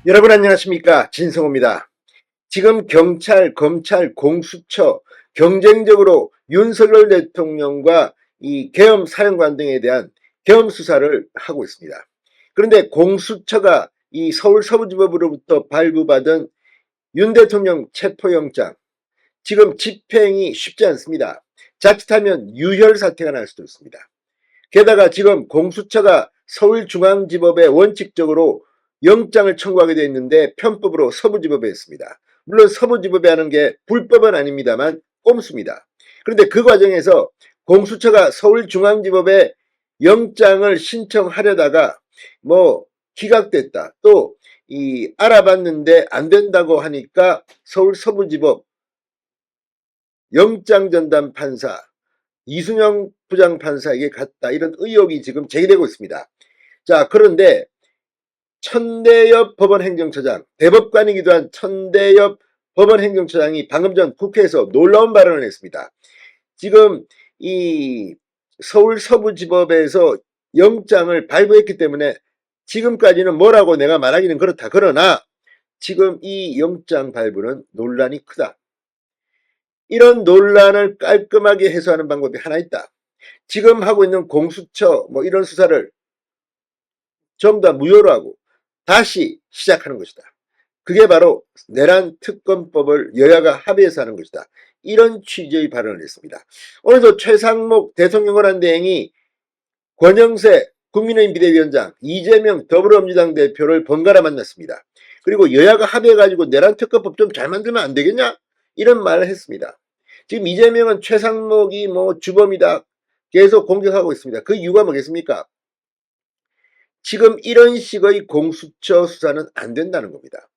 여러분 안녕하십니까? 진성호입니다. 지금 경찰, 검찰, 공수처 경쟁적으로 윤석열 대통령과 이 계엄 사령관 등에 대한 계엄 수사를 하고 있습니다. 그런데 공수처가 이 서울 서부지법으로부터 발부받은 윤 대통령 체포영장, 지금 집행이 쉽지 않습니다. 자칫하면 유혈 사태가 날 수도 있습니다. 게다가 지금 공수처가 서울중앙지법에 원칙적으로 영장을 청구하게 되어 있는데 편법으로 서부지법에 했습니다. 물론 서부지법에 하는 게 불법은 아닙니다만 꼼수입니다. 그런데 그 과정에서 공수처가 서울중앙지법에 영장을 신청하려다가 기각됐다. 또 알아봤는데 안 된다고 하니까 서울 서부지법 영장전담 판사 이순영 부장판사에게 갔다. 이런 의혹이 지금 제기되고 있습니다. 자, 그런데 천대엽 법원행정처장, 대법관이기도 한 천대엽 법원행정처장이 방금 전 국회에서 놀라운 발언을 했습니다. 지금 이 서울 서부지법에서 영장을 발부했기 때문에 지금까지는 뭐라고 내가 말하기는 그렇다. 그러나 지금 이 영장 발부는 논란이 크다. 이런 논란을 깔끔하게 해소하는 방법이 하나 있다. 지금 하고 있는 공수처 이런 수사를 전부 다 무효로 하고 다시 시작하는 것이다. 그게 바로 내란 특검법을 여야가 합의해서 하는 것이다. 이런 취지의 발언을 했습니다. 오늘도 최상목 대통령 권한대행이 권영세 국민의힘 비대위원장, 이재명 더불어민주당 대표를 번갈아 만났습니다. 그리고 여야가 합의해가지고 내란 특검법 좀 잘 만들면 안 되겠냐? 이런 말을 했습니다. 지금 이재명은 최상목이 주범이다 계속 공격하고 있습니다. 그 이유가 뭐겠습니까? 지금 이런 식의 공수처 수사는 안 된다는 겁니다.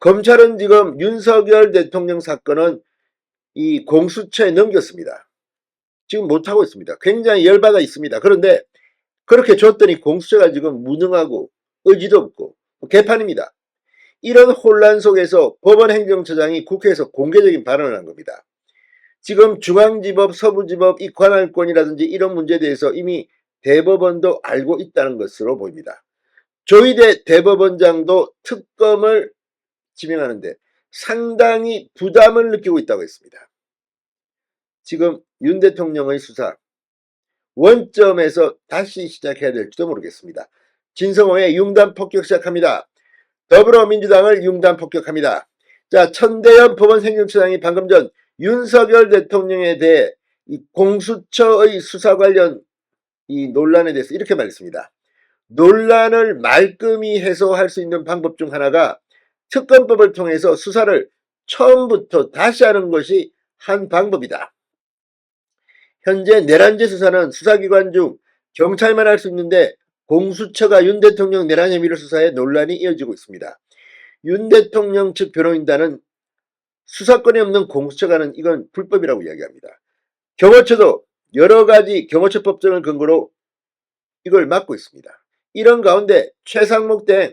검찰은 지금 윤석열 대통령 사건은 이 공수처에 넘겼습니다. 지금 못하고 있습니다. 굉장히 열받아 있습니다. 그런데 그렇게 줬더니 공수처가 지금 무능하고 의지도 없고 개판입니다. 이런 혼란 속에서 법원행정처장이 국회에서 공개적인 발언을 한 겁니다. 지금 중앙지법, 서부지법 이 관할권이라든지 이런 문제에 대해서 이미 대법원도 알고 있다는 것으로 보입니다. 조희대 대법원장도 특검을 지명하는데 상당히 부담을 느끼고 있다고 했습니다. 지금 윤 대통령의 수사 원점에서 다시 시작해야 될지도 모르겠습니다. 진성호의 융단 폭격 시작합니다. 더불어민주당을 융단 폭격합니다. 자, 천대엽 법원행정처장이 방금 전 윤석열 대통령에 대해 이 공수처의 수사 관련 이 논란에 대해서 이렇게 말했습니다. 논란을 말끔히 해소할 수 있는 방법 중 하나가 특검법을 통해서 수사를 처음부터 다시 하는 것이 한 방법이다. 현재 내란죄 수사는 수사기관 중 경찰만 할 수 있는데 공수처가 윤 대통령 내란 혐의를 수사해 논란이 이어지고 있습니다. 윤 대통령 측 변호인단은 수사권이 없는 공수처가는 이건 불법이라고 이야기합니다. 경호처도 여러 가지 경호처법 등을 근거로 이걸 막고 있습니다. 이런 가운데 최상목 등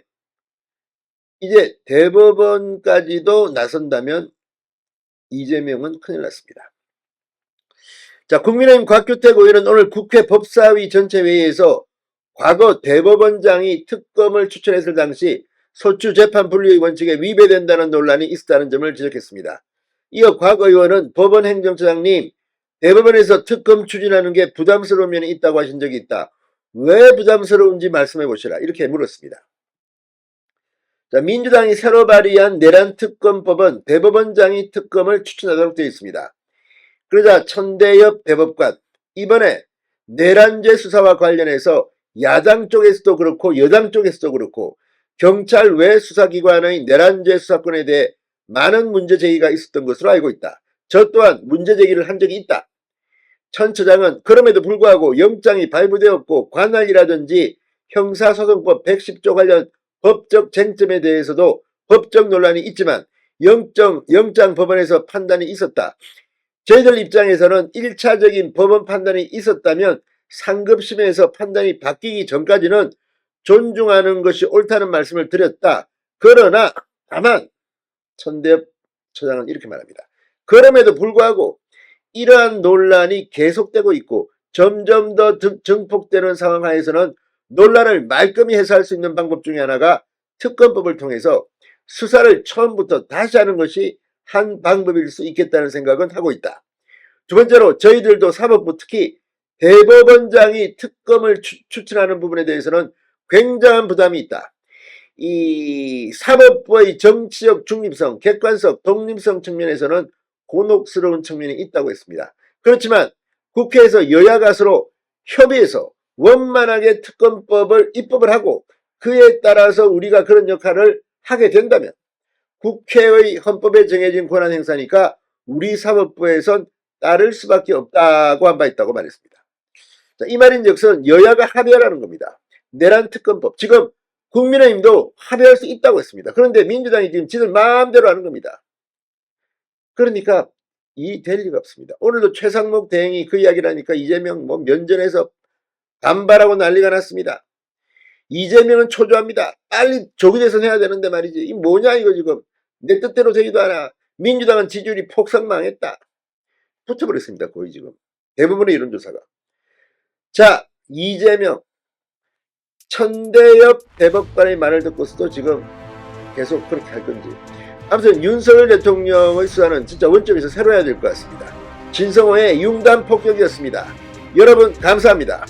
이제 대법원까지도 나선다면 이재명은 큰일 났습니다. 자, 국민의힘 곽규택 의원은 오늘 국회 법사위 전체회의에서 과거 대법원장이 특검을 추천했을 당시 소추 재판 분리의 원칙에 위배된다는 논란이 있었다는 점을 지적했습니다. 이어 곽 의원은 법원행정처장님, 대법원에서 특검 추진하는 게 부담스러운 면이 있다고 하신 적이 있다. 왜 부담스러운지 말씀해 보시라. 이렇게 물었습니다. 자, 민주당이 새로 발의한 내란특검법은 대법원장이 특검을 추천하도록 되어 있습니다. 그러자 천대엽 대법관, 이번에 내란죄 수사와 관련해서 야당 쪽에서도 그렇고 여당 쪽에서도 그렇고 경찰 외 수사기관의 내란죄 수사권에 대해 많은 문제 제기가 있었던 것으로 알고 있다. 저 또한 문제 제기를 한 적이 있다. 천 처장은 그럼에도 불구하고 영장이 발부되었고 관할이라든지 형사소송법 110조 관련 법적 쟁점에 대해서도 법적 논란이 있지만 영장 법원에서 판단이 있었다. 저희들 입장에서는 1차적인 법원 판단이 있었다면 상급심에서 판단이 바뀌기 전까지는 존중하는 것이 옳다는 말씀을 드렸다. 그러나 다만 천대엽 처장은 이렇게 말합니다. 그럼에도 불구하고 이러한 논란이 계속되고 있고 점점 더 증폭되는 상황 하에서는 논란을 말끔히 해소할 수 있는 방법 중에 하나가 특검법을 통해서 수사를 처음부터 다시 하는 것이 한 방법일 수 있겠다는 생각은 하고 있다. 두 번째로 저희들도 사법부 특히 대법원장이 특검을 추천하는 부분에 대해서는 굉장한 부담이 있다. 이 사법부의 정치적 중립성, 객관성, 독립성 측면에서는 곤혹스러운 측면이 있다고 했습니다. 그렇지만 국회에서 여야가 서로 협의해서 원만하게 특검법을 입법을 하고 그에 따라서 우리가 그런 역할을 하게 된다면 국회의 헌법에 정해진 권한 행사니까 우리 사법부에선 따를 수밖에 없다고 한 바 있다고 말했습니다. 자, 이 말인즉슨 여야가 합의하라는 겁니다. 내란 특검법. 지금 국민의힘도 합의할 수 있다고 했습니다. 그런데 민주당이 지금 지들 마음대로 하는 겁니다. 그러니까 이 될 리가 없습니다. 오늘도 최상목 대행이 그 이야기를 하니까 이재명 뭐 면전에서 반발하고 난리가 났습니다. 이재명은 초조합니다. 빨리 조기대선 해야 되는데 말이지. 이 뭐냐 이거 지금. 내 뜻대로 되지도 않아. 민주당은 지지율이 폭삭망했다. 붙여버렸습니다. 거의 지금. 대부분의 여론조사가. 자, 이재명 천대엽 대법관의 말을 듣고서도 지금 계속 그렇게 할 건지. 아무튼 윤석열 대통령의 수사는 진짜 원점에서 새로 해야 될 것 같습니다. 진성호의 융단 폭격이었습니다. 여러분 감사합니다.